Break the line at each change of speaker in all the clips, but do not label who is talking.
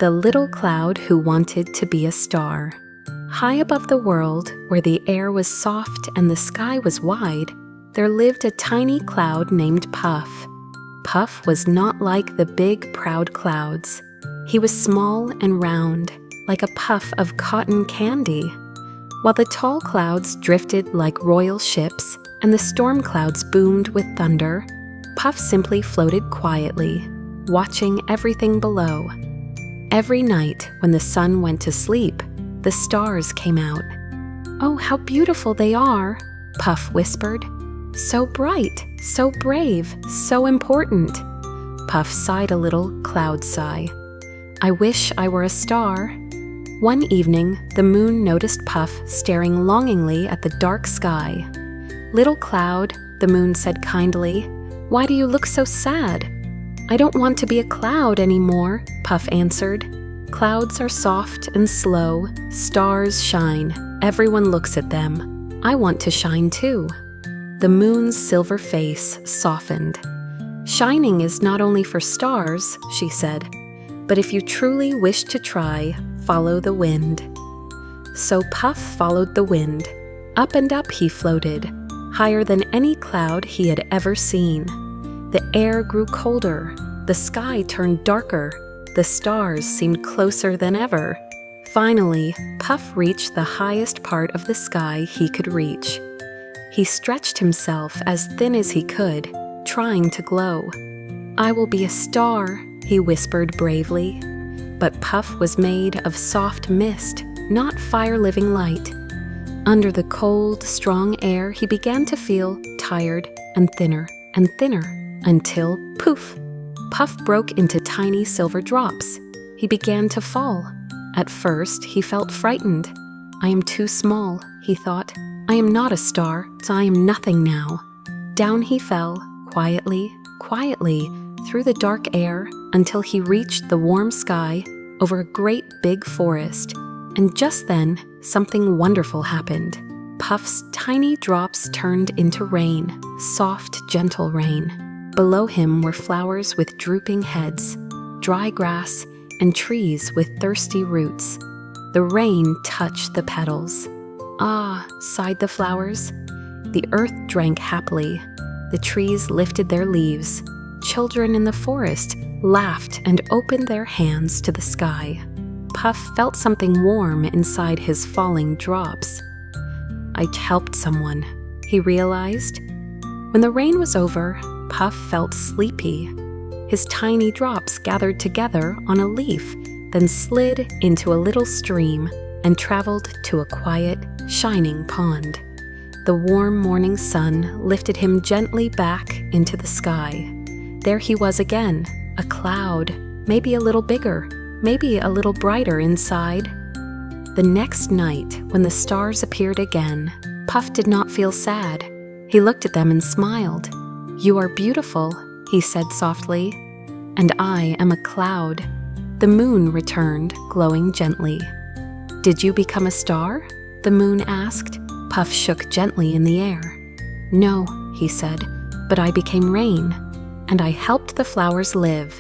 The Little Cloud Who Wanted to Be a Star. High above the world, where the air was soft and the sky was wide, there lived a tiny cloud named Puff. Puff was not like the big, proud clouds. He was small and round, like a puff of cotton candy. While the tall clouds drifted like royal ships and the storm clouds boomed with thunder, Puff simply floated quietly, watching everything below. Every night when the sun went to sleep, the stars came out. "Oh, how beautiful they are," Puff whispered. "So bright, so brave, so important." Puff sighed a little cloud sigh. "I wish I were a star." One evening, the moon noticed Puff staring longingly at the dark sky. "Little cloud," the moon said kindly, "why do you look so sad?" "I don't want to be a cloud anymore," Puff answered. "Clouds are soft and slow, stars shine, everyone looks at them. I want to shine too." The moon's silver face softened. "Shining is not only for stars," she said, "but if you truly wish to try, follow the wind." So Puff followed the wind. Up and up he floated, higher than any cloud he had ever seen. The air grew colder, the sky turned darker, the stars seemed closer than ever. Finally, Puff reached the highest part of the sky he could reach. He stretched himself as thin as he could, trying to glow. "I will be a star," he whispered bravely. But Puff was made of soft mist, not fire-living light. Under the cold, strong air, he began to feel tired and thinner, until, poof, Puff broke into tiny silver drops. He began to fall. At first, he felt frightened. "I am too small," he thought. "I am not a star, so I am nothing now." Down he fell, quietly, through the dark air, until he reached the warm sky over a great big forest. And just then, something wonderful happened. Puff's tiny drops turned into rain, soft, gentle rain. Below him were flowers with drooping heads, dry grass, and trees with thirsty roots. The rain touched the petals. "Ah," sighed the flowers. The earth drank happily. The trees lifted their leaves. Children in the forest laughed and opened their hands to the sky. Puff felt something warm inside his falling drops. "I helped someone," he realized. When the rain was over, Puff felt sleepy. His tiny drops gathered together on a leaf, then slid into a little stream and traveled to a quiet, shining pond. The warm morning sun lifted him gently back into the sky. There he was again, a cloud, maybe a little bigger, maybe a little brighter inside. The next night, when the stars appeared again, Puff did not feel sad. He looked at them and smiled. "You are beautiful," he said softly. "And I am a cloud." The moon returned, glowing gently. "Did you become a star?" the moon asked. Puff shook gently in the air. "No," he said, "but I became rain, and I helped the flowers live.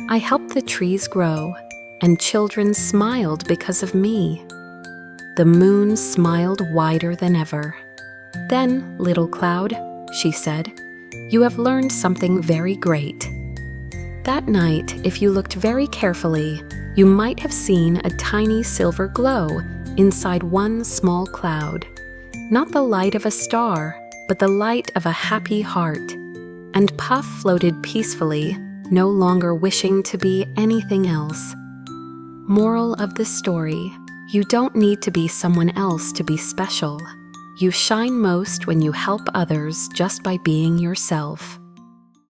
I helped the trees grow, and children smiled because of me." The moon smiled wider than ever. "Then, little cloud," she said, "you have learned something very great. That night, if you looked very carefully, you might have seen a tiny silver glow inside one small cloud. Not the light of a star, but the light of a happy heart." And Puff floated peacefully, no longer wishing to be anything else. Moral of the story: you don't need to be someone else to be special. You shine most when you help others just by being yourself.